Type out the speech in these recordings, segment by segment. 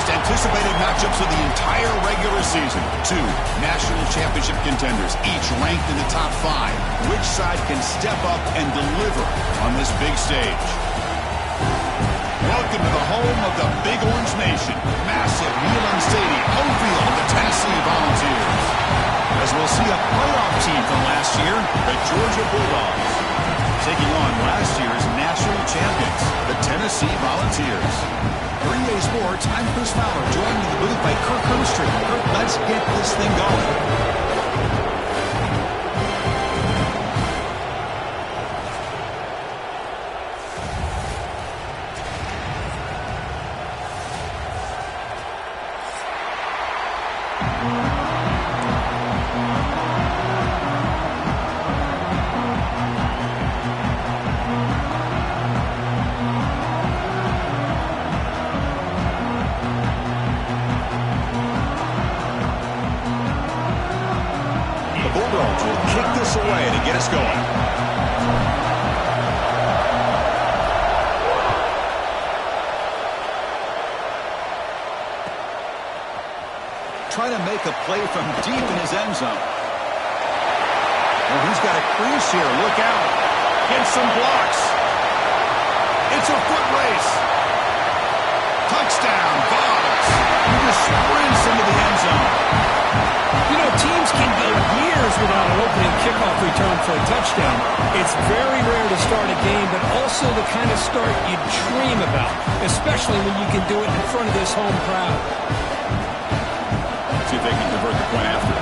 most anticipated matchups of the entire regular season. Two national championship contenders, each ranked in the top 5. Which side can step up and deliver on this big stage? Welcome to the home of the Big Orange Nation. Massive Neyland Stadium, home field of the Tennessee Volunteers. As we'll see a playoff team from last year, the Georgia Bulldogs, taking on last year's national champions, the Tennessee Volunteers. For EA Sports, I'm Chris Fowler, joined in the booth by Kirk Herbstreit. Kirk, let's get this thing going. Away to get us going. Try to make a play from deep in his end zone. Well, he's got a crease here. Look out. Get some blocks. It's a foot race. Touchdown, Vols. He just sprints into the end zone. You know, teams can go years without an opening kickoff return for a touchdown. It's very rare to start a game, but also the kind of start you dream about, especially when you can do it in front of this home crowd. See if they can convert the point after.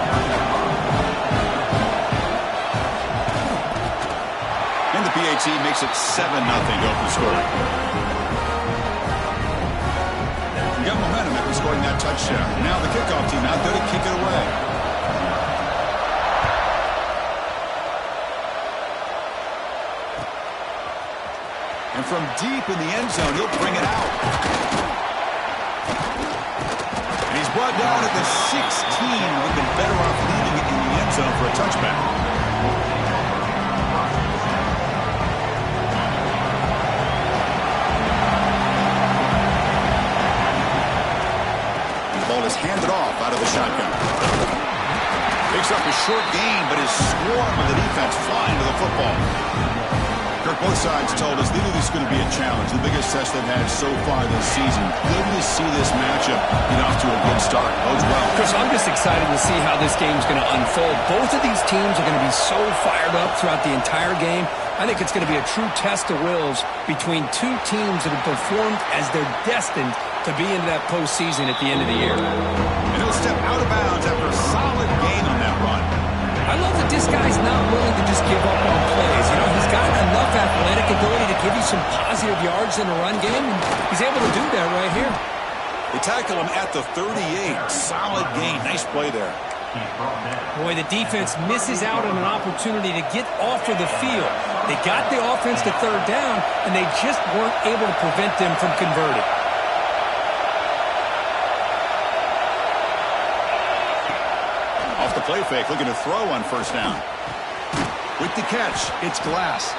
And the PAT makes it 7-0 open scoring. You got momentum after scoring that touchdown. Now the kickoff team out there to kick it away. And from deep in the end zone, he'll bring it out. And he's brought down at the 16. We've been better off leaving it in the end zone for a touchback. The ball is handed off out of the shotgun. Picks up a short gain, but his swarm of the defense flying to the football. Kirk, both sides told us neither of these is going to be a challenge. The biggest test they've had so far this season. Good to see this matchup get off to a good start. Bodes well. Chris, I'm just excited to see how this game's going to unfold. Both of these teams are going to be so fired up throughout the entire game. I think it's going to be a true test of wills between two teams that have performed as they're destined to be into that postseason at the end of the year. And he'll step out of bounds after a solid gain on that run. I love that this guy's not willing to just give up on plays. You know, he's got enough athletic ability to give you some positive yards in the run game, and he's able to do that right here. They tackle him at the 38. Solid gain. Nice play there. Boy, the defense misses out on an opportunity to get off of the field. They got the offense to third down, and they just weren't able to prevent them from converting. Off the play fake, looking to throw on first down. With the catch, it's Glass.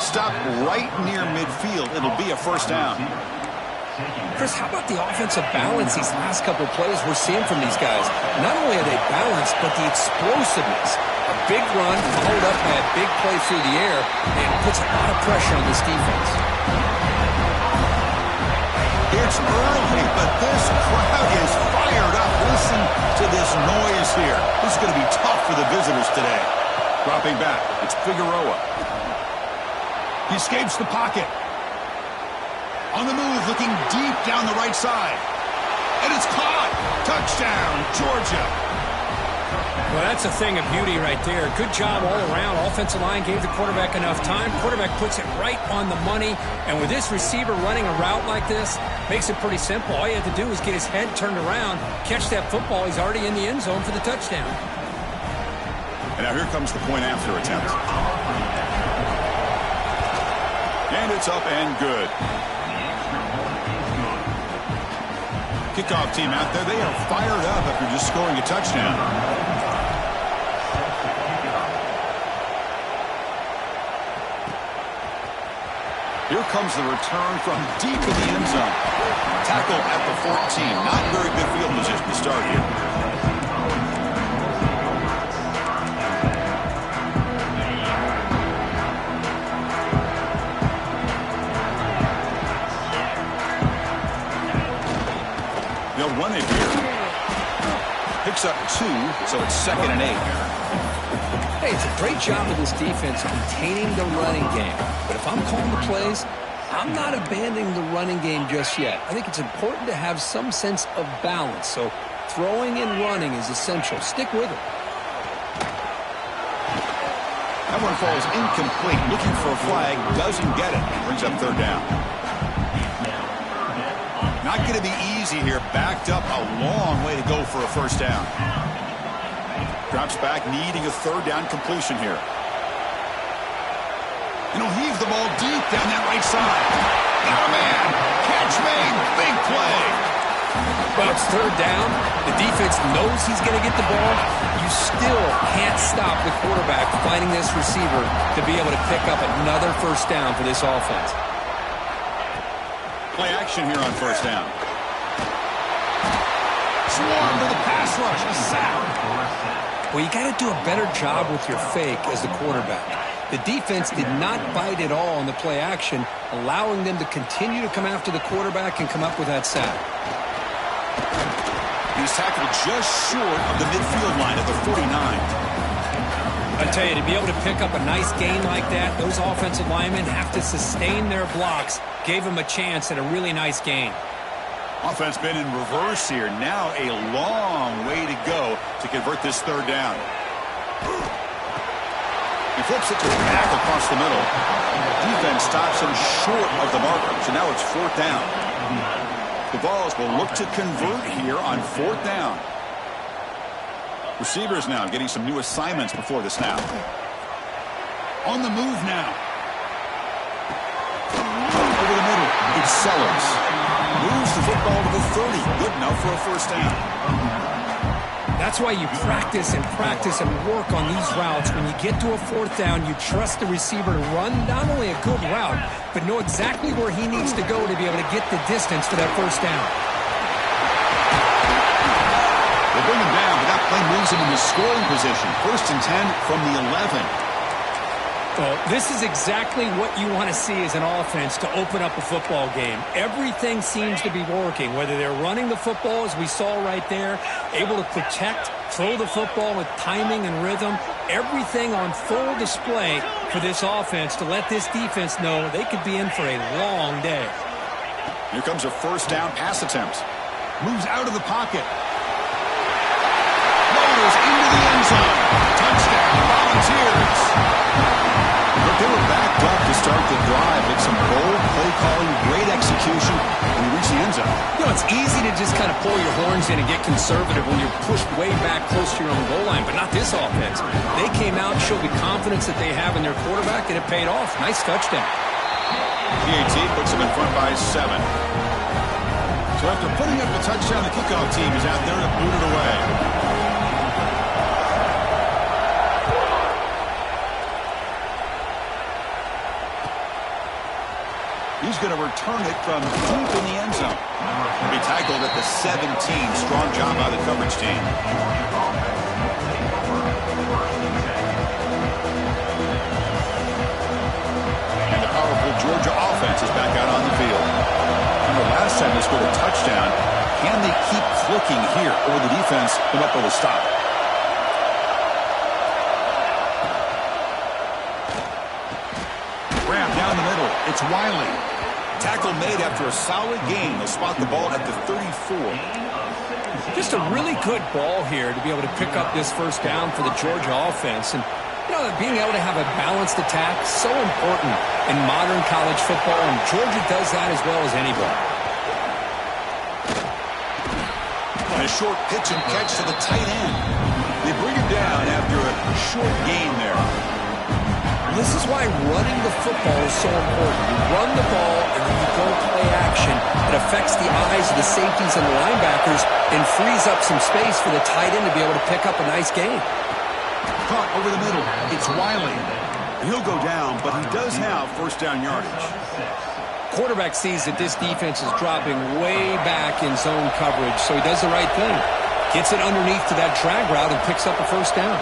Stopped right near midfield. It'll be a first down. Chris, how about the offensive balance these last couple of plays we're seeing from these guys? Not only are they balanced, but the explosiveness. A big run followed up by a big play through the air, and puts a lot of pressure on this defense. It's early, but this crowd is fired up. Listen to this noise here. This is going to be tough for the visitors today. Dropping back, it's Figueroa. He escapes the pocket. On the move, looking deep down the right side. And it's caught. Touchdown, Georgia. Well, that's a thing of beauty right there. Good job all around. Offensive line gave the quarterback enough time. Quarterback puts it right on the money. And with this receiver running a route like this, makes it pretty simple. All you have to do is get his head turned around, catch that football. He's already in the end zone for the touchdown. And now here comes the point after attempt. And it's up and good. Kickoff team out there, they are fired up after just scoring a touchdown. Here comes the return from deep in the end zone. Tackle at the 14. Not very good field position to start here. They'll run it here. Picks up 2, so it's 2nd and 8. Hey, it's a great job of this defense containing the running game. But if I'm calling the plays, I'm not abandoning the running game just yet. I think it's important to have some sense of balance. So throwing and running is essential. Stick with it. That one falls incomplete. Looking for a flag. Doesn't get it. Brings up 3rd down. Not going to be easy here. Backed up a long way to go for a 1st down. Drops back, needing a 3rd down completion here. And he'll heave the ball deep down that right side. Oh, man. Catch made. Big play. Well, it's 3rd down. The defense knows he's going to get the ball. You still can't stop the quarterback finding this receiver to be able to pick up another 1st down for this offense. Play action here on 1st down. Swarm to the pass rush. A sack. Well, you got to do a better job with your fake as the quarterback. The defense did not bite at all on the play action, allowing them to continue to come after the quarterback and come up with that sack. He's tackled just short of the midfield line at the 49. I tell you, to be able to pick up a nice gain like that, those offensive linemen have to sustain their blocks. Gave him a chance at a really nice gain. Offense been in reverse here. Now a long way to go to convert this 3rd down. He flips it to the back across the middle. Defense stops him short of the marker, so now it's 4th down. The Vols will look to convert here on 4th down. Receivers now getting some new assignments before the snap. On the move now. Over the middle, it's Sellers. Moves the football to the 30. Good enough for a 1st down. That's why you practice and work on these routes. When you get to a 4th down, you trust the receiver to run not only a good route, but know exactly where he needs to go to be able to get the distance for that 1st down. They bring him down, but that play moves him into scoring position. 1st and 10 from the 11. Well, this is exactly what you want to see as an offense to open up a football game. Everything seems to be working, whether they're running the football, as we saw right there, able to protect, throw the football with timing and rhythm, everything on full display for this offense to let this defense know they could be in for a long day. Here comes a 1st down pass attempt. Moves out of the pocket. Rolls into the end zone. Touchdown, Volunteers. They were backed up to start the drive. It's some bold play calling, great execution, and we reach the end zone. You know, it's easy to just kind of pull your horns in and get conservative when you're pushed way back close to your own goal line, but not this offense. They came out, showed the confidence that they have in their quarterback, and it paid off. Nice touchdown. PAT puts them in front by 7. So after putting up the touchdown, the kickoff team is out there to boot it away. He's going to return it from deep in the end zone. He'll be tackled at the 17. Strong job by the coverage team. And the powerful Georgia offense is back out on the field. Remember, last time they scored a touchdown. Can they keep clicking here, or the defense come up with a stop? Grab down the middle. It's Wiley. Tackle made after a solid gain. They'll spot the ball at the 34. Just a really good ball here to be able to pick up this 1st down for the Georgia offense. And, you know, being able to have a balanced attack is so important in modern college football, and Georgia does that as well as anybody. A short pitch and catch to the tight end. They bring him down after a short gain there. This is why running the football is so important. You run the ball and then you go play action. It affects the eyes of the safeties and the linebackers and frees up some space for the tight end to be able to pick up a nice gain. Caught over the middle. It's Wiley. He'll go down, but he does have first down yardage. Quarterback sees that this defense is dropping way back in zone coverage, so he does the right thing. Gets it underneath to that drag route and picks up a first down.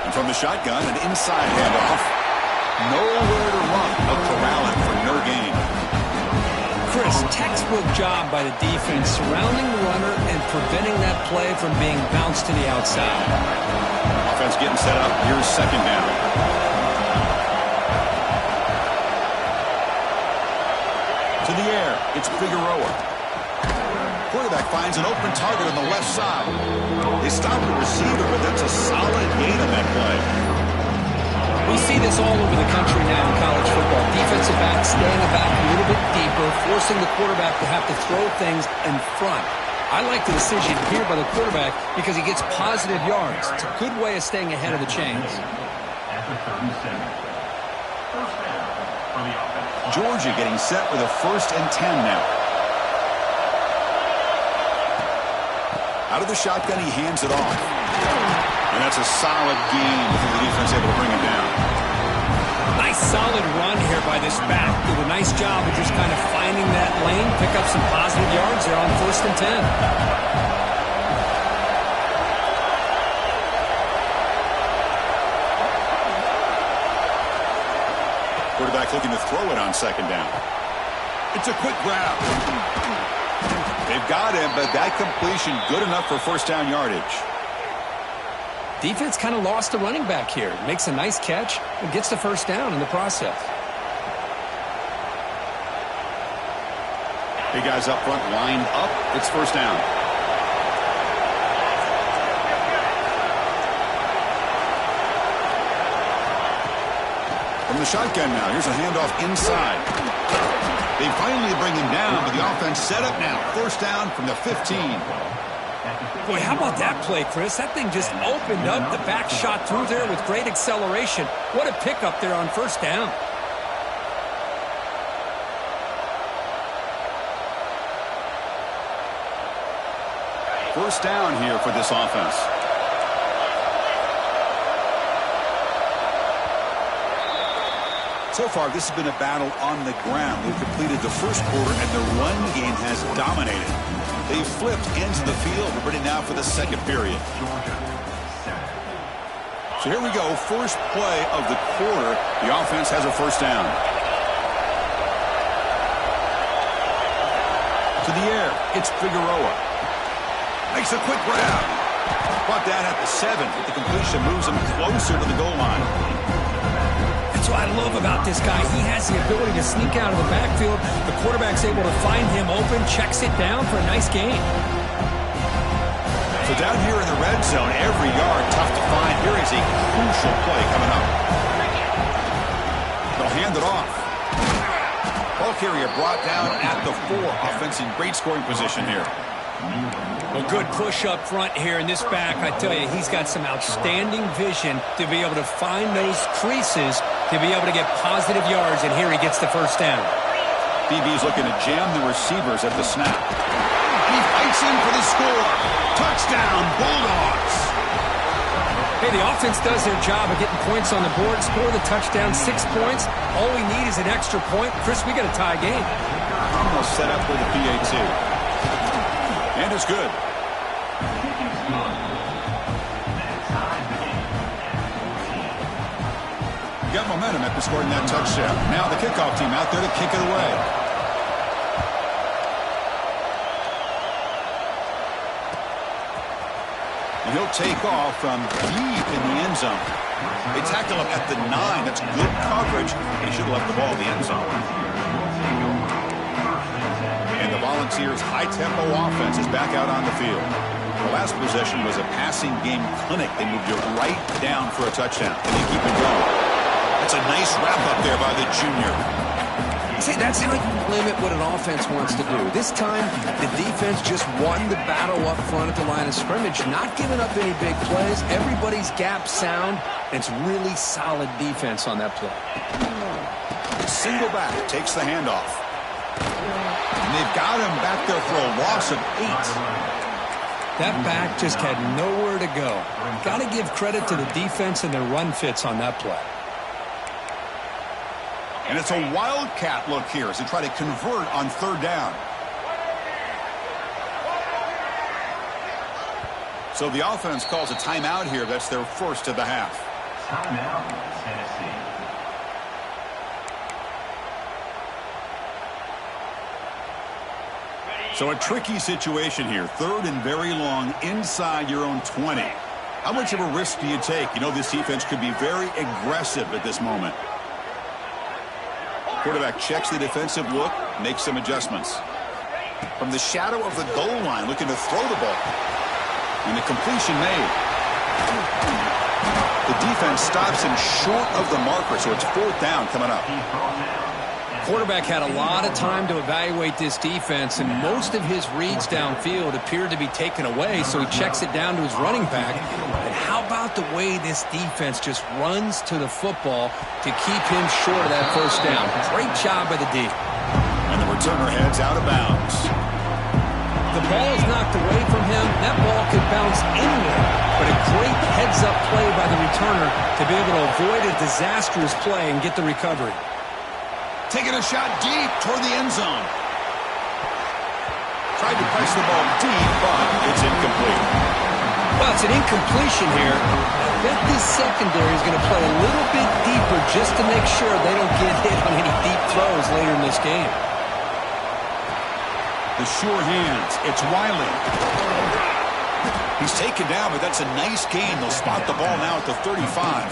And from the shotgun, an inside handoff. Nowhere to run. A corralling for no gain. Chris, textbook job by the defense surrounding the runner and preventing that play from being bounced to the outside. Offense getting set up. Here's second down. To the air. It's Figueroa. Quarterback finds an open target on the left side. They stop the receiver, but that's a solid gain on that play. We see this all over the country now in college football. Defensive backs staying back a little bit deeper, forcing the quarterback to have to throw things in front. I like the decision here by the quarterback because he gets positive yards. It's a good way of staying ahead of the chains. Georgia getting set with a 1st and 10 now. Out of the shotgun, he hands it off. And that's a solid gain for the defense able to bring him down. Nice solid run here by this back. Did a nice job of just kind of finding that lane, pick up some positive yards there on 1st and 10. Quarterback looking to throw it on second down. It's a quick grab. They've got him, but that completion good enough for first down yardage. Defense kind of lost the running back here. Makes a nice catch and gets the first down in the process. Big guys up front lined up. It's first down. From the shotgun now, here's a handoff inside. They finally bring him down, but the offense set up now. First down from the 15. Boy, how about that play, Chris? That thing just opened up. The back shot through there with great acceleration. What a pickup there on first down. First down here for this offense. So far, this has been a battle on the ground. They've completed the first quarter, and the run game has dominated. They've flipped into the field. We're ready now for the second period. So here we go. First play of the quarter. The offense has a first down. To the air. It's Figueroa. Makes a quick grab. Brought down at the 7. The completion moves him closer to the goal line. That's what I love about this guy. He has the ability to sneak out of the backfield. The quarterback's able to find him open, checks it down for a nice gain. So down here in the red zone, every yard tough to find. Here is a crucial play coming up. They'll hand it off. Ball carrier brought down at the 4. Offense in great scoring position here. Well, good push up front here in this back. I tell you, he's got some outstanding vision to be able to find those creases to be able to get positive yards, and here he gets the first down. BB's looking to jam the receivers at the snap. And he fights in for the score. Touchdown, Bulldogs. Hey, the offense does their job of getting points on the board, score the touchdown, 6 points. All we need is an extra point. Chris, we got a tie game. Almost set up with a PAT. And it's good. Got momentum after scoring that touchdown. Now the kickoff team out there to kick it away. And he'll take off from deep in the end zone. They tackle him at the 9. That's good coverage. He should have left the ball in the end zone. And the Volunteers' high-tempo offense is back out on the field. The last possession was a passing game clinic. They moved it right down for a touchdown, and they keep it going. That's a nice wrap-up there by the junior. See, that's how you limit what an offense wants to do. This time, the defense just won the battle up front at the line of scrimmage, not giving up any big plays. Everybody's gap sound. It's really solid defense on that play. Single back takes the handoff. And they've got him back there for a loss of 8. That back just had nowhere to go. Got to give credit to the defense and their run fits on that play. And it's a wildcat look here as they try to convert on third down. So the offense calls a timeout here. That's their first of the half. Timeout, Tennessee. So a tricky situation here. Third and very long inside your own 20. How much of a risk do you take? You know this defense could be very aggressive at this moment. Quarterback checks the defensive look, makes some adjustments. From the shadow of the goal line, looking to throw the ball. And the completion made. The defense stops him short of the marker, so it's fourth down coming up. Quarterback had a lot of time to evaluate this defense, and most of his reads downfield appeared to be taken away, so he checks it down to his running back. And how about the way this defense just runs to the football to keep him short of that first down? Great job by the D. And the returner heads out of bounds. The ball is knocked away from him. That ball could bounce anywhere, but a great heads-up play by the returner to be able to avoid a disastrous play and get the recovery. Taking a shot deep toward the end zone. Tried to press the ball deep, but it's incomplete. Well, it's an incompletion here. I bet this secondary is going to play a little bit deeper just to make sure they don't get hit on any deep throws later in this game. The sure hands. It's Wiley. He's taken down, but that's a nice gain. They'll spot the ball now at the 35.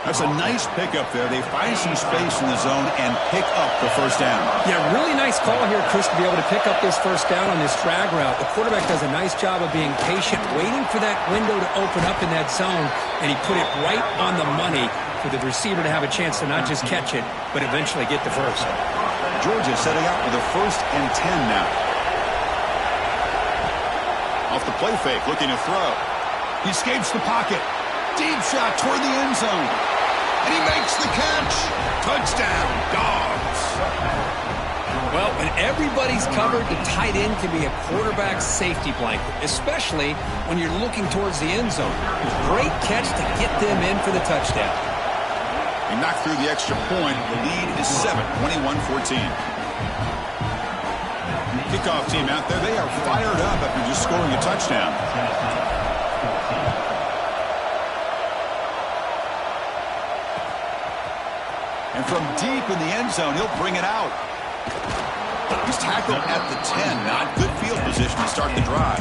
That's a nice pickup there. They find some space in the zone and pick up the first down. Yeah, really nice call here, Chris, to be able to pick up this first down on this drag route. The quarterback does a nice job of being patient, waiting for that window to open up in that zone, and he put it right on the money for the receiver to have a chance to not just catch it, but eventually get the first. Georgia setting out with a 1st and 10 now. Off the play fake, looking to throw. He escapes the pocket. Deep shot toward the end zone. And he makes the catch. Touchdown, Dogs. Well, when everybody's covered, the tight end can be a quarterback's safety blanket, especially when you're looking towards the end zone. Great catch to get them in for the touchdown. He knocked through the extra point. The lead is 7, 21-14. Kickoff team out there. They are fired up after just scoring a touchdown. And from deep in the end zone, he'll bring it out. He's tackled at the 10. Not good field position to start the drive.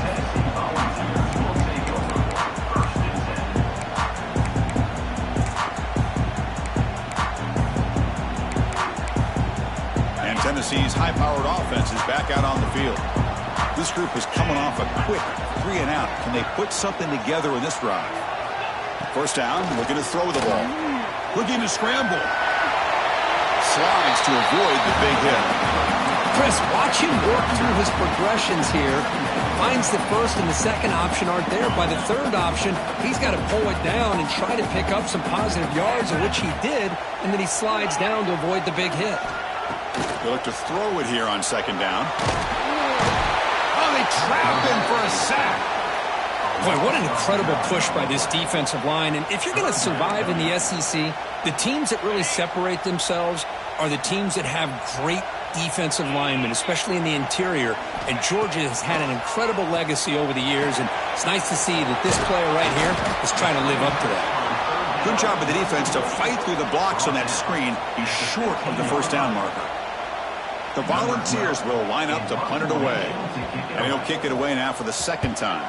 And Tennessee's high-powered offense is back out on the field. This group is coming off a quick 3 and out. Can they put something together in this drive? First down, looking to throw the ball. Looking to scramble. Slides to avoid the big hit. Chris, watch him work through his progressions here. Finds the first and the second option aren't there. By the third option, he's got to pull it down and try to pick up some positive yards, of which he did, and then he slides down to avoid the big hit. They look to throw it here on second down. Oh, they trap him for a sack. Boy, what an incredible push by this defensive line. And if you're going to survive in the SEC, the teams that really separate themselves are the teams that have great defensive linemen, especially in the interior. And Georgia has had an incredible legacy over the years, and it's nice to see that this player right here is trying to live up to that. Good job of the defense to fight through the blocks on that screen. He's short of the first down marker. The Volunteers will line up to punt it away. And he'll kick it away now for the second time.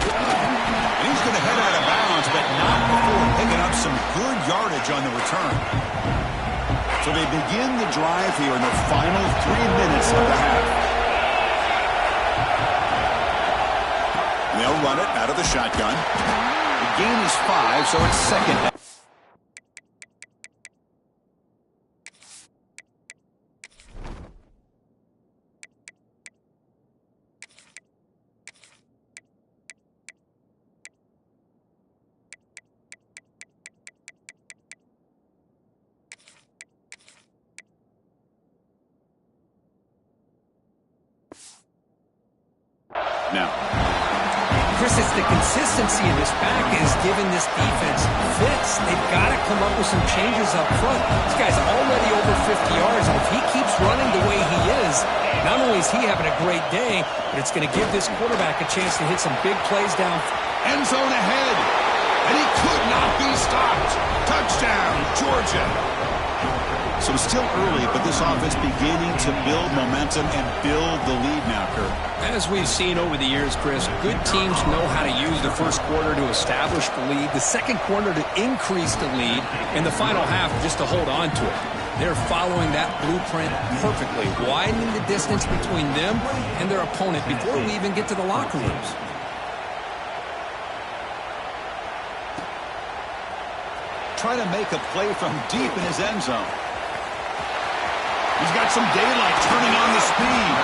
And he's going to head out of bounds, but not before picking up some good yardage on the return. So they begin the drive here in the final 3 minutes of the half. And they'll run it out of the shotgun. The gain is 5, so it's second. now. Chris, it's the consistency in this back is giving this defense fits. They've got to come up with some changes up front. This guy's already over 50 yards, and if he keeps running the way he is, not only is he having a great day, but it's going to give this quarterback a chance to hit some big plays down. End zone ahead, and he could not be stopped. Touchdown, Georgia. So it's still early, but this offense beginning to build momentum and build the lead now, Kurt. As we've seen over the years, Chris, good teams know how to use the first quarter to establish the lead, the second quarter to increase the lead, and the final half just to hold on to it. They're following that blueprint perfectly, widening the distance between them and their opponent before we even get to the locker rooms. Trying to make a play from deep in his end zone. He's got some daylight turning on the speed.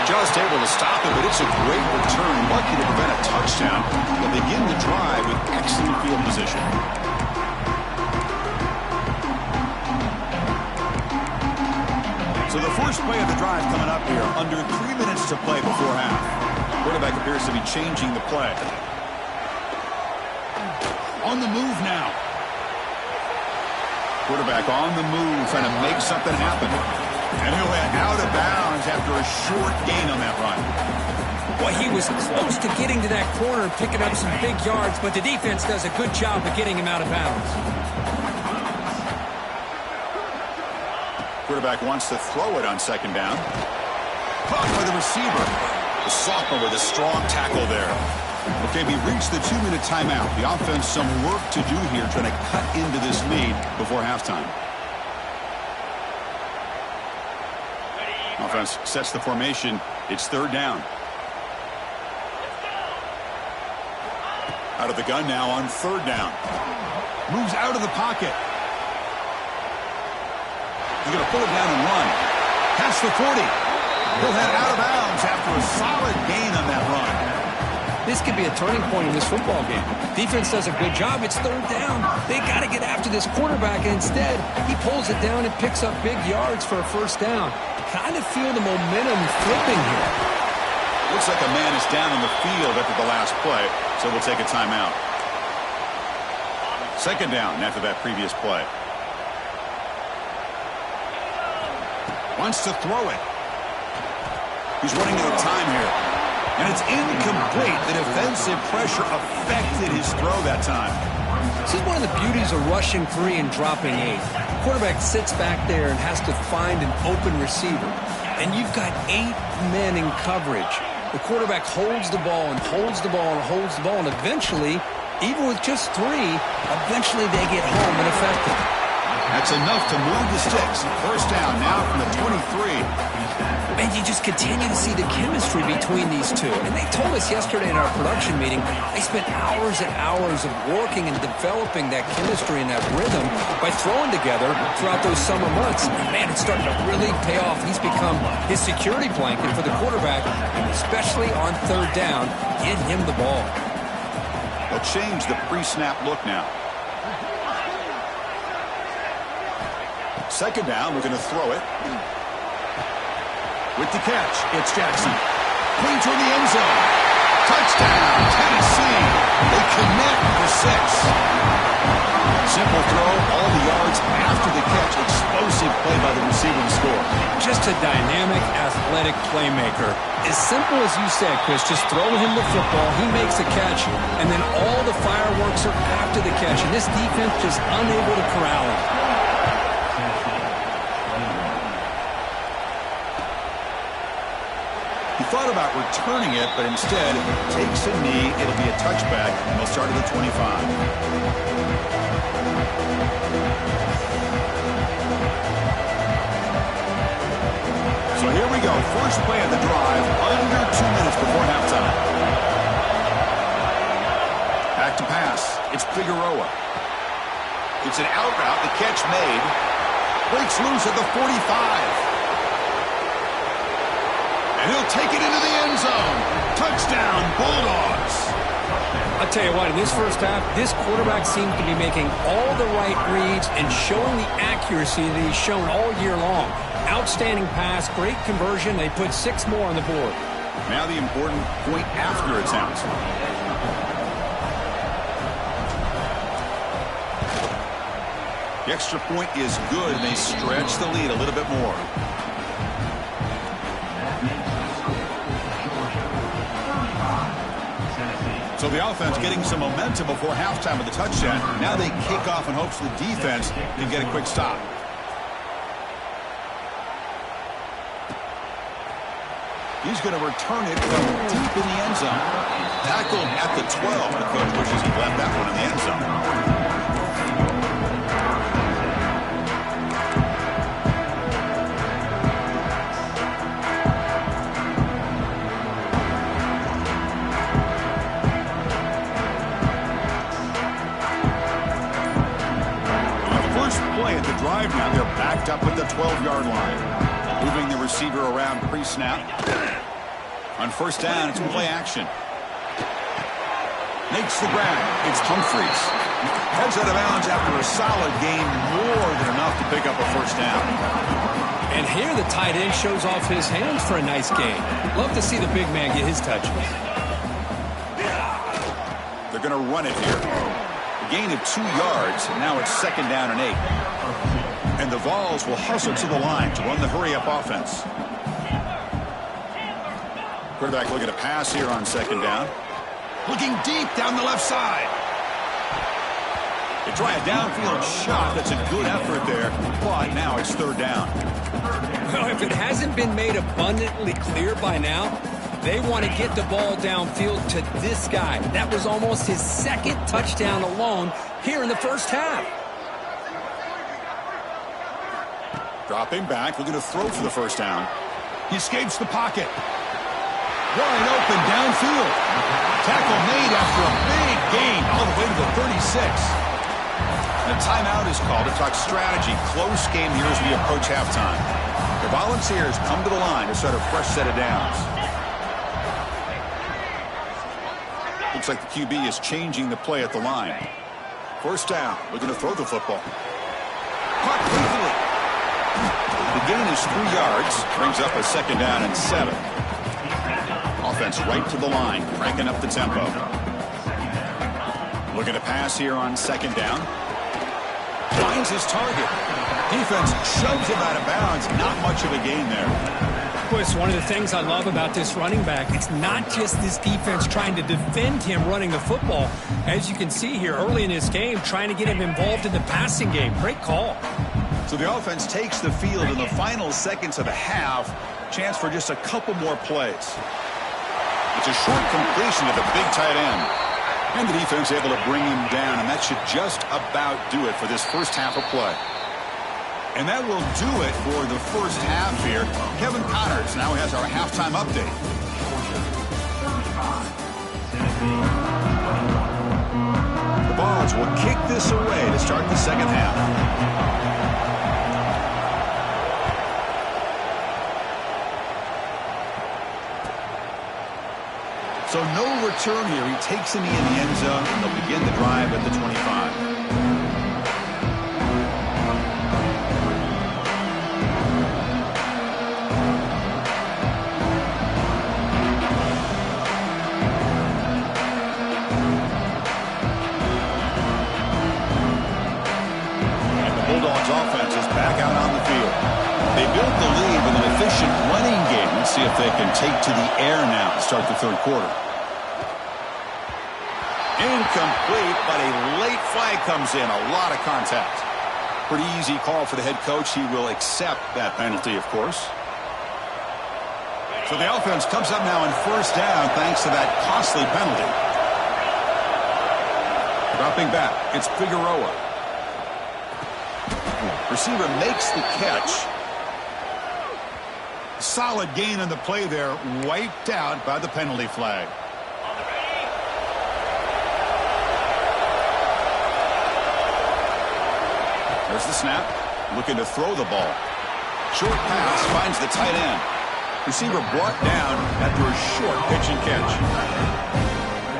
Just able to stop it, but it's a great return. Lucky to prevent a touchdown. They'll begin the drive with excellent field position. So the first play of the drive coming up here. Under 3 minutes to play before half. Quarterback appears to be changing the play. On the move now. Quarterback on the move, trying to make something happen. And he'll head out of bounds after a short gain on that run. Well, he was close to getting to that corner and picking up some big yards, but the defense does a good job of getting him out of bounds. Quarterback wants to throw it on second down. Caught by the receiver. The sophomore with a strong tackle there. Okay, we reached the 2-minute timeout. The offense some work to do here, trying to cut into this lead before halftime. Offense sets the formation. It's third down. Out of the gun now on third down. Moves out of the pocket. He's going to pull it down and run. Past the 40. He'll head out of bounds after a solid gain on that run. This could be a turning point in this football game. Defense does a good job. It's third down. They got to get after this quarterback, and instead, he pulls it down and picks up big yards for a first down. Kind of feel the momentum flipping here. Looks like a man is down on the field after the last play, so we'll take a timeout. Second down after that previous play. Wants to throw it. He's running out of time here. And it's incomplete. The defensive pressure affected his throw that time. This is one of the beauties of rushing 3 and dropping 8. Quarterback sits back there and has to find an open receiver. And you've got 8 men in coverage. The quarterback holds the ball and holds the ball and holds the ball. And eventually, even with just 3, eventually they get home and effective. That's enough to move the sticks. First down now from the 23. And you just continue to see the chemistry between these two. And they told us yesterday in our production meeting, they spent hours and hours of working and developing that chemistry and that rhythm by throwing together throughout those summer months. And man, it's starting to really pay off. He's become his security blanket for the quarterback, and especially on third down, get him the ball. They'll change the pre-snap look now. Second down, we're going to throw it. With the catch, it's Jackson. Clean toward the end zone. Touchdown, Tennessee. They connect for 6. Simple throw, all the yards after the catch. Explosive play by the receiver to score. Just a dynamic, athletic playmaker. As simple as you said, Chris, just throw him the football, he makes a catch, and then all the fireworks are after the catch. And this defense just unable to corral him. Thought about returning it, but instead takes a knee. It'll be a touchback, and they'll start at the 25. So here we go. First play of the drive, under 2 minutes before halftime. Back to pass. It's Figueroa. It's an out route. The catch made. Breaks loose at the 45. And he'll take it into the end zone. Touchdown, Bulldogs. I'll tell you what, in this first half, this quarterback seems to be making all the right reads and showing the accuracy that he's shown all year long. Outstanding pass, great conversion. They put 6 more on the board. Now the important point after attempt. The extra point is good, and they stretch the lead a little bit more. So the offense getting some momentum before halftime with the touchdown. Now they kick off in hopes the defense can get a quick stop. He's going to return it from deep in the end zone. Tackled at the 12. The coach wishes he left that one in the end zone. Drive now, they're backed up at the 12-yard line. Moving the receiver around pre-snap. On first down, it's play action. Makes the grab. It's Humphries. Heads out of bounds after a solid gain, more than enough to pick up a first down. And here the tight end shows off his hands for a nice gain. Love to see the big man get his touches. They're going to run it here. A gain of 2 yards, and now it's second down and 8. And the Vols will hustle to the line to run the hurry-up offense. Quarterback looking to pass here on second down. Looking deep down the left side. They try a downfield shot. That's a good effort there, but now it's third down. Well, if it hasn't been made abundantly clear by now, they want to get the ball downfield to this guy. That was almost his second touchdown alone here in the first half. Dropping back, looking to throw for the first down. He escapes the pocket. Wide open downfield. Tackle made after a big gain all the way to the 36. And a timeout is called to talk strategy. Close game here as we approach halftime. The Volunteers come to the line to start a fresh set of downs. Looks like the QB is changing the play at the line. First down, looking to throw the football. Caught quickly. The gain is 3 yards, brings up a second down and 7. Offense right to the line, cranking up the tempo. Looking to pass here on second down. Finds his target. Defense shoves him out of bounds. Not much of a gain there. Chris, one of the things I love about this running back, it's not just this defense trying to defend him running the football. As you can see here early in this game, trying to get him involved in the passing game. Great call. So the offense takes the field in the final seconds of the half. Chance for just a couple more plays. It's a short completion to the big tight end. And the defense able to bring him down, and that should just about do it for this first half of play. And that will do it for the first half here. Kevin Connors now has our halftime update. The Vols will kick this away to start the second half. So no return here. He takes a knee in the end zone, and they'll begin the drive at the 25. And the Bulldogs offense is back out on the field. They built the lead with an efficient running game. Let's see if they can take to the air now to start the third quarter. Incomplete, but a late flag comes in. A lot of contact. Pretty easy call for the head coach. He will accept that penalty, of course. So the offense comes up now on first down thanks to that costly penalty. Dropping back, it's Figueroa. Receiver makes the catch. Solid gain on the play there, wiped out by the penalty flag. There's the snap, looking to throw the ball. Short pass finds the tight end. Receiver brought down after a short pitch and catch.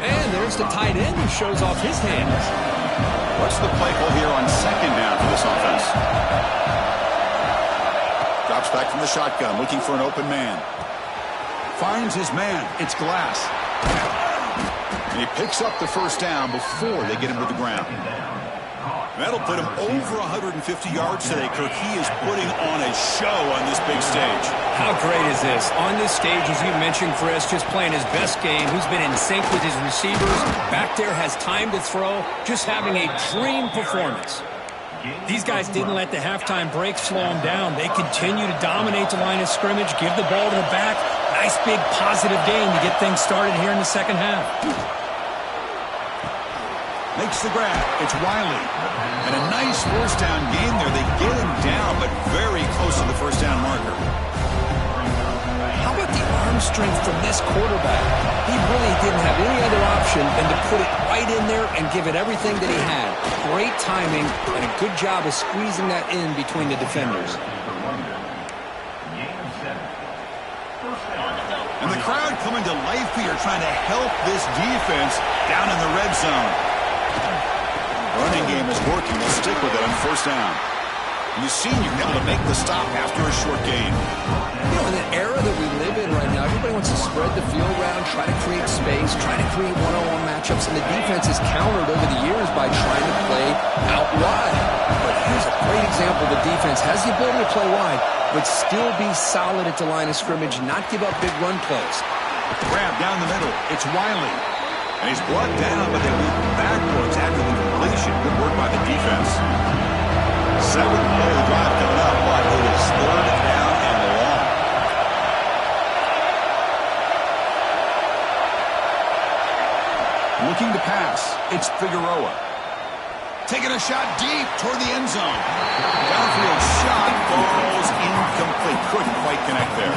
And there's the tight end who shows off his hands. What's the play call here on second down for this offense? Drops back from the shotgun, looking for an open man. Finds his man. It's Glass. And he picks up the first down before they get him to the ground. That'll put him over 150 yards today, Kirk. He is putting on a show on this big stage. How great is this? On this stage, as you mentioned, Chris, just playing his best game. He's been in sync with his receivers. Back there, has time to throw. Just having a dream performance. These guys didn't let the halftime break slow him down. They continue to dominate the line of scrimmage, give the ball to the back. Nice big positive game to get things started here in the second half. Makes the grab. It's Wiley. And a nice first down game there. They get him down, but very close to the first down marker. How about the arm strength from this quarterback? He really didn't have any other option than to put it right in there and give it everything that he had. Great timing and a good job of squeezing that in between the defenders. And the crowd coming to life here, trying to help this defense down in the red zone. Running game is working. We'll stick with it on first down. And the senior able to make the stop after a short gain. You know, in the era that we live in right now, everybody wants to spread the field around, try to create space, try to create one-on-one matchups, and the defense is countered over the years by trying to play out wide. But here's a great example. The defense has the ability to play wide, but still be solid at the line of scrimmage, not give up big run plays. Grab down the middle. It's Wiley. And he's brought down, but they move backwards after the completion. Good work by the defense. 7th play of the drive coming up, but it is 3rd down and long. Looking to pass. It's Figueroa. Taking a shot deep toward the end zone. Downfield shot falls incomplete. Couldn't quite connect there.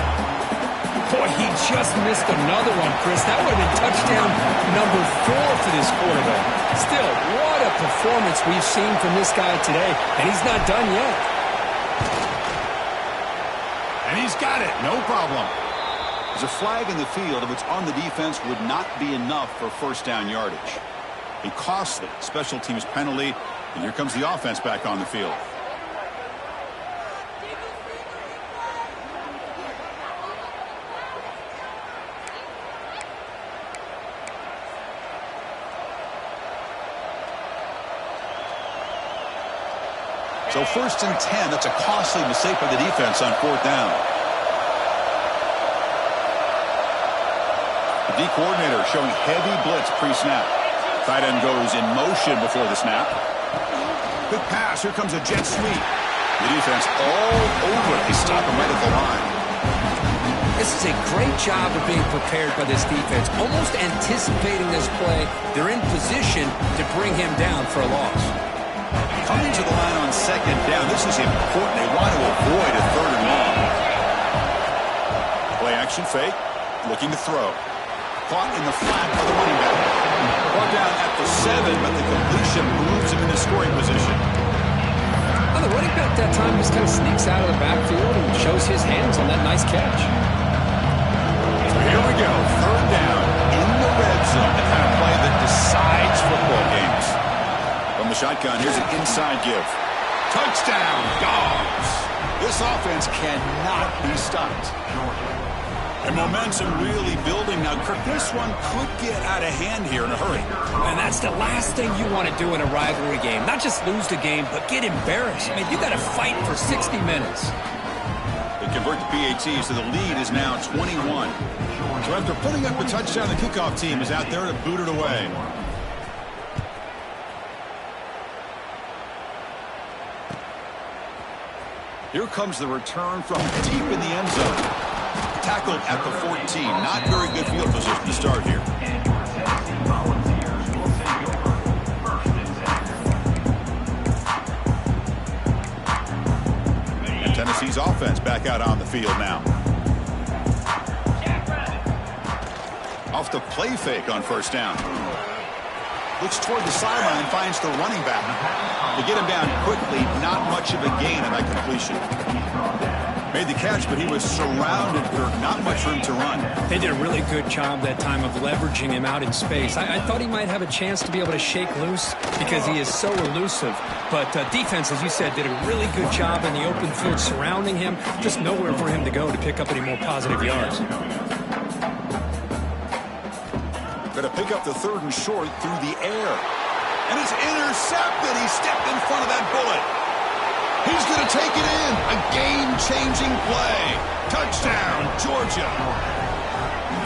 Boy, he just missed another one, Chris. That would have been touchdown number 4 for this quarterback. Still, what a performance we've seen from this guy today, and he's not done yet. And he's got it. No problem. There's a flag in the field, and what's on the defense would not be enough for first down yardage. A costly special teams penalty, and here comes the offense back on the field. So 1st and 10, that's a costly mistake by the defense on 4th down. The D coordinator showing heavy blitz pre-snap. Tight end goes in motion before the snap. Quick pass. Here comes a jet sweep. The defense all over it. They stop him right at the line. This is a great job of being prepared by this defense. Almost anticipating this play. They're in position to bring him down for a loss. Coming to the line on 2nd down. This is important. They want to avoid a 3rd and long. Play action fake. Looking to throw. Caught in the flat by the running back. Brought down at the 7, but the completion moves him into scoring position. Well, the running back that time just kind of sneaks out of the backfield and shows his hands on that nice catch. So here we go. 3rd down in the red zone. The kind of play that decides football games. From the shotgun, here's an inside give. Touchdown, Dogs. This offense cannot be stopped. And momentum really building now. Kirk, this one could get out of hand here in a hurry. And that's the last thing you want to do in a rivalry game. Not just lose the game, but get embarrassed. I mean, you got to fight for 60 minutes. They convert the PAT, so the lead is now 21. So after putting up a touchdown, the kickoff team is out there to boot it away. Here comes the return from deep in the end zone. Tackled at the 14. Not very good field position to start here. And Tennessee's offense back out on the field now. Off the play fake on 1st down. Looks toward the sideline, finds the running back. To get him down quickly, not much of a gain on that completion. Made the catch, but he was surrounded, Kirk. Not much room to run. They did a really good job that time of leveraging him out in space. I thought he might have a chance to be able to shake loose because he is so elusive. But defense, as you said, did a really good job in the open field surrounding him. Just nowhere for him to go to pick up any more positive yards. Going to pick up the 3rd and short through the air. And it's intercepted. He stepped in front of that bullet. He's going to take it in. A game-changing play. Touchdown, Georgia.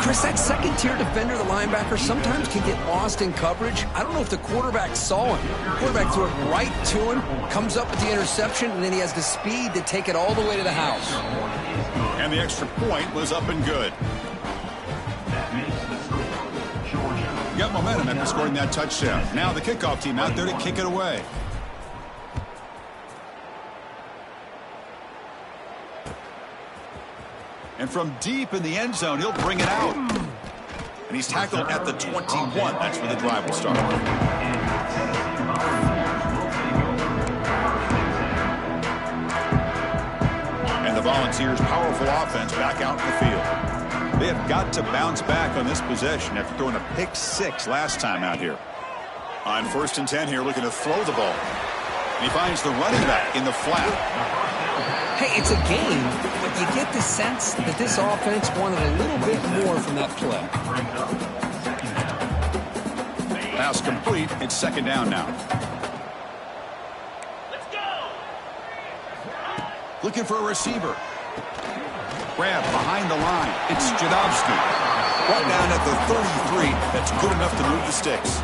Chris, that second-tier defender, the linebacker, sometimes can get lost in coverage. I don't know if the quarterback saw him. The quarterback threw it right to him, comes up with the interception, and then he has the speed to take it all the way to the house. And the extra point was up and good. Got momentum after scoring that touchdown. Now the kickoff team out there to kick it away. And from deep in the end zone, he'll bring it out. And he's tackled at the 21. That's where the drive will start. And the Volunteers' powerful offense back out in the field. They have got to bounce back on this possession after throwing a pick 6 last time out here. On 1st and 10 here, looking to throw the ball. And he finds the running back in the flat. Hey, it's a game, but you get the sense that this offense wanted a little bit more from that play. Pass complete. It's 2nd down now. Let's go. Looking for a receiver. Grab behind the line. It's Jadovsky. Right down at the 33. That's good enough to move the sticks.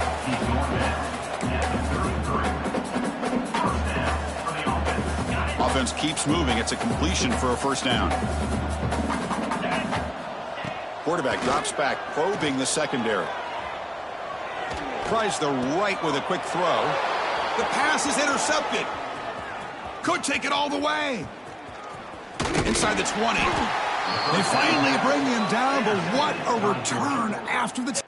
Offense keeps moving. It's a completion for a 1st down. Quarterback drops back, probing the secondary. Tries the right with a quick throw. The pass is intercepted. Could take it all the way. Inside the 20. They finally bring him down, but what a return after the...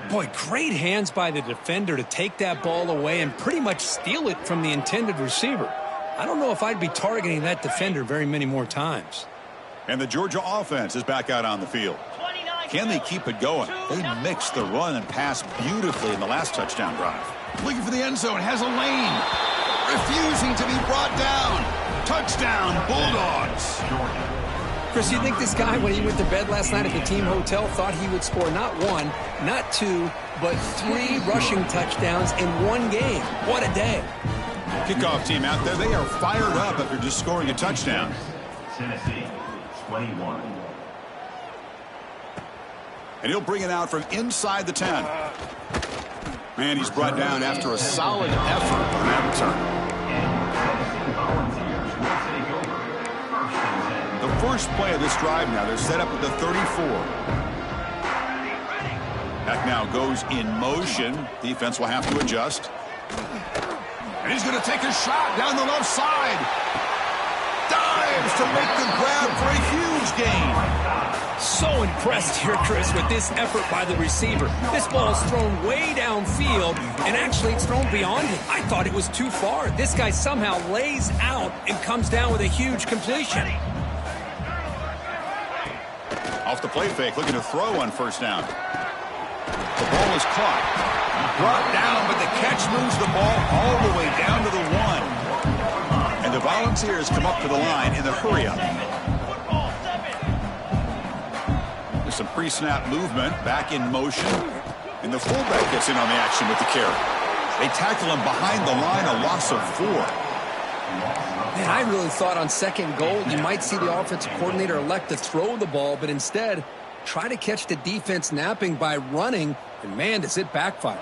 Boy, great hands by the defender to take that ball away and pretty much steal it from the intended receiver. I don't know if I'd be targeting that defender very many more times. And the Georgia offense is back out on the field. Can they keep it going? They mixed the run and pass beautifully in the last touchdown drive. Looking for the end zone, has a lane. Refusing to be brought down. Touchdown, Bulldogs. Chris, you think this guy, when he went to bed last night at the team hotel, thought he would score not 1, not 2, but 3 rushing touchdowns in 1 game? What a day. Kickoff team out there, they are fired up after just scoring a touchdown. Tennessee, 21. And he'll bring it out from inside the 10. And he's brought down after a solid effort on that return. The first play of this drive now, they're set up at the 34. That now goes in motion. Defense will have to adjust. And he's going to take a shot down the left side. Dives to make the grab for a huge gain. So impressed here, Chris, with this effort by the receiver. This ball is thrown way downfield, and actually it's thrown beyond him. I thought it was too far. This guy somehow lays out and comes down with a huge completion. Off the play fake, looking to throw on 1st down. The ball is caught. Brought down, but the catch moves the ball all the way down to the 1. And the Volunteers come up to the line in the hurry-up. There's some pre-snap movement, back in motion. And the fullback gets in on the action with the carry. They tackle him behind the line, a loss of 4. Man, I really thought on 2nd goal you might see the offensive coordinator elect to throw the ball, but instead try to catch the defense napping by running, and man, does it backfire.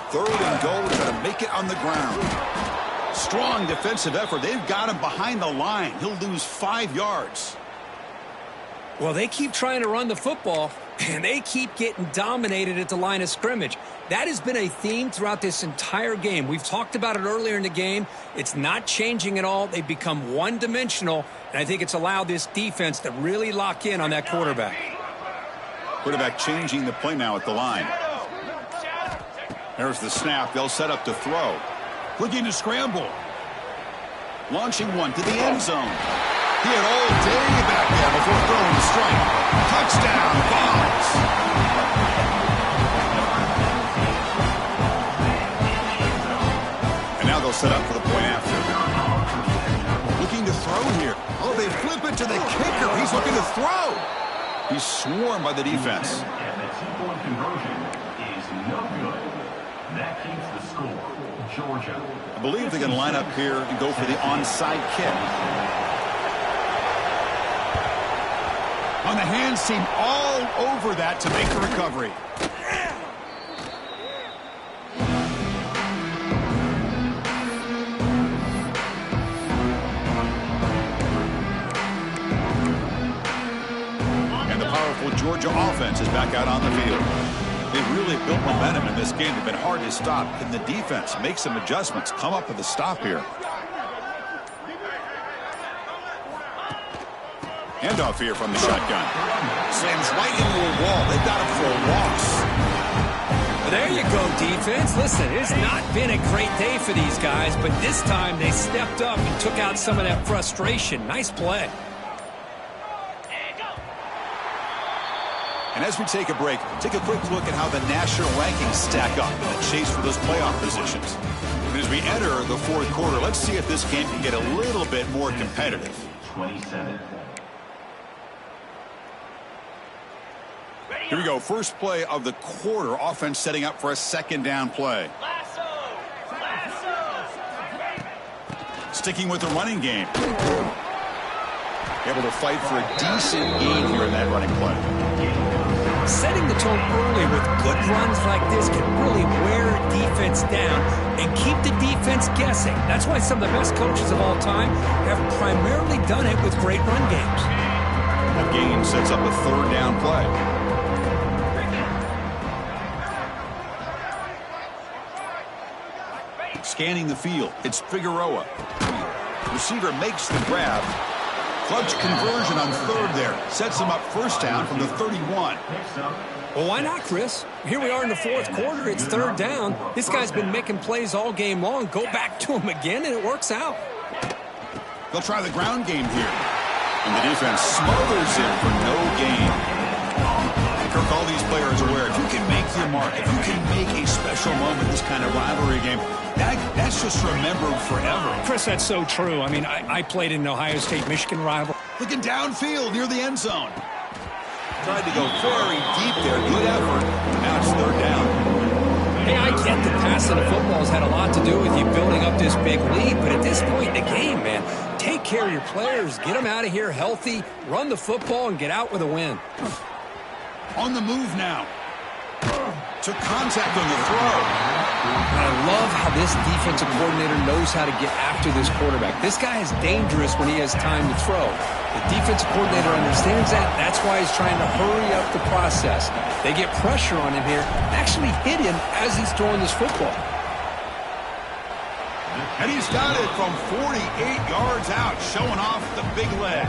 3rd and goal, to make it on the ground. Strong defensive effort. They've got him behind the line. He'll lose 5 yards. Well, they keep trying to run the football, and they keep getting dominated at the line of scrimmage. That has been a theme throughout this entire game. We've talked about it earlier in the game. It's not changing at all. They've become one-dimensional, and I think it's allowed this defense to really lock in on that quarterback. Quarterback changing the play now at the line. There's the snap. They'll set up to throw. Looking to scramble. Launching one to the end zone. He had all day back there before throwing the strike. Touchdown, Bonds. And now they'll set up for the point after. Looking to throw here. Oh, they flip it to the kicker. He's looking to throw. He's swarmed by the defense. And the two-point conversion is no good. That keeps the score. Georgia. I believe they're going to line up here and go for the onside kick. On the hands team all over that to make the recovery. And the powerful Georgia offense is back out on the field. They've really built momentum in this game. They've been hard to stop. Can the defense make some adjustments? Come up with a stop here. Handoff here from the shotgun. Slams right into a wall. They've got him for a loss. There you go, defense. Listen, it's not been a great day for these guys, but this time they stepped up and took out some of that frustration. Nice play. And as we take a break, take a quick look at how the national rankings stack up in the chase for those playoff positions. And as we enter the fourth quarter, let's see if this game can get a little bit more competitive. 27. Here we go. First play of the quarter. Offense setting up for a second down play. Sticking with the running game. Able to fight for a decent gain here in that running play. Setting the tone early with good runs like this can really wear defense down and keep the defense guessing. That's why some of the best coaches of all time have primarily done it with great run games. The gain sets up a third down play. Scanning the field, it's Figueroa. Receiver makes the grab. Clutch conversion on third there. Sets him up first down from the 31. Well, why not, Chris? Here we are in the fourth quarter. It's third down. This guy's been making plays all game long. Go back to him again, and it works out. They'll try the ground game here. And the defense smothers him for no gain. Kirk, all these players are aware, if you can make your mark, if you can make a special moment, this kind of rivalry game, that's just remembered forever. Chris, that's so true. I mean, I played in an Ohio State-Michigan rival. Looking downfield near the end zone. Tried to go very deep there. Good effort. Now it's third down. Hey, I get that passing the football has had a lot to do with you building up this big lead, but at this point in the game, man, take care of your players, get them out of here healthy, run the football, and get out with a win. On the move now. Took contact on the throw. I love how this defensive coordinator knows how to get after this quarterback. This guy is dangerous when he has time to throw. The defensive coordinator understands that. That's why he's trying to hurry up the process. They get pressure on him here, actually hit him as he's throwing this football. And he's got it from 48 yards out, showing off the big leg.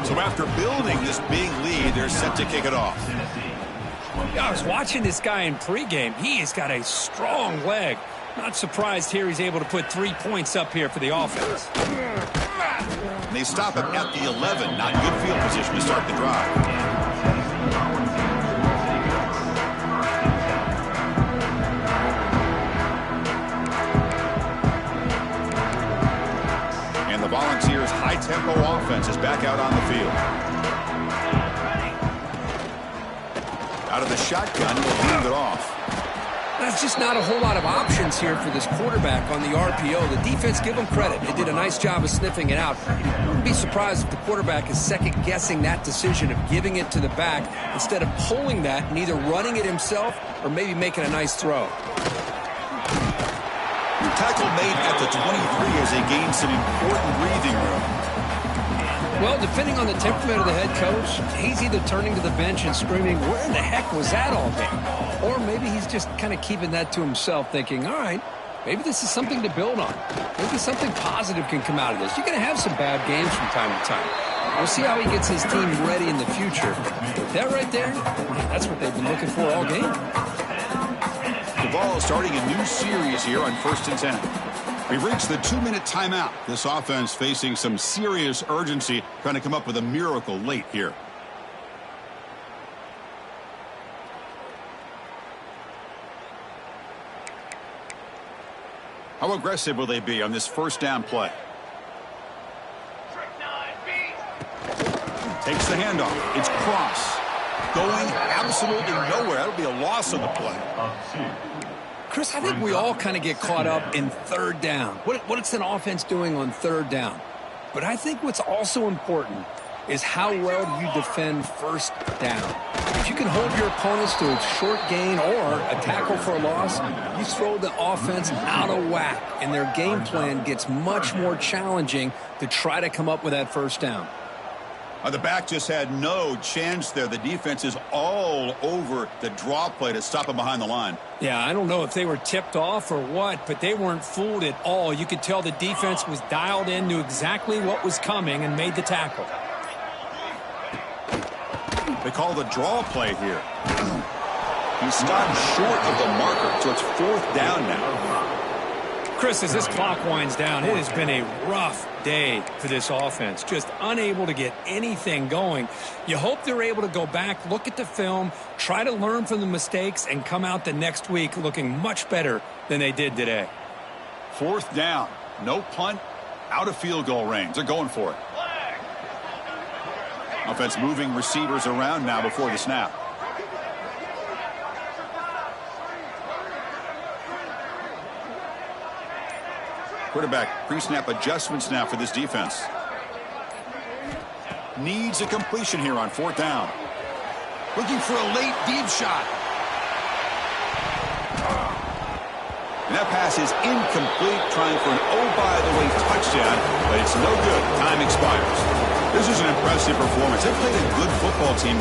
So after building this big lead, they're set to kick it off. Yeah, I was watching this guy in pregame. He has got a strong leg. Not surprised here he's able to put 3 points up here for the offense. And they stop him at the 11. Not in good field position to start the drive. And the Volunteers' high-tempo offense is back out on the field. Out of the shotgun, he'll hand it off. That's just not a whole lot of options here for this quarterback on the RPO. The defense, give them credit. They did a nice job of sniffing it out. I wouldn't be surprised if the quarterback is second-guessing that decision of giving it to the back instead of pulling that and either running it himself or maybe making a nice throw. Tackle made at the 23 as they gain some important breathing room. Well, depending on the temperament of the head coach, he's either turning to the bench and screaming, where in the heck was that all day? Or maybe he's just kind of keeping that to himself, thinking, all right, maybe this is something to build on. Maybe something positive can come out of this. You're going to have some bad games from time to time. We'll see how he gets his team ready in the future. That right there, that's what they've been looking for all game. The ball starting a new series here on 1st and 10. We've reached the 2-minute timeout. This offense facing some serious urgency, trying to come up with a miracle late here. How aggressive will they be on this 1st down play? Takes the handoff. It's Cross. Going absolutely nowhere. That'll be a loss on the play. Chris, I think we all kind of get caught up in 3rd down. What's an offense doing on 3rd down? But I think what's also important is how well you defend 1st down. If you can hold your opponents to a short gain or a tackle for a loss, you throw the offense out of whack, and their game plan gets much more challenging to try to come up with that 1st down. The back just had no chance there. The defense is all over the draw play to stop him behind the line. Yeah, I don't know if they were tipped off or what, but they weren't fooled at all. You could tell the defense was dialed in, knew exactly what was coming, and made the tackle. They call the draw play here. He stopped short of the marker, so it's 4th down now. Chris, as this clock winds down, it has been a rough day for this offense. Just unable to get anything going. You hope they're able to go back, look at the film, try to learn from the mistakes, and come out the next week looking much better than they did today. 4th down. No punt. Out of field goal range. They're going for it. Offense moving receivers around now before the snap. Quarterback pre-snap adjustments now for this defense. Needs a completion here on 4th down. Looking for a late deep shot. And that pass is incomplete, trying for an oh-by-the-way touchdown, but it's no good. Time expires. This is an impressive performance. They played a good football team.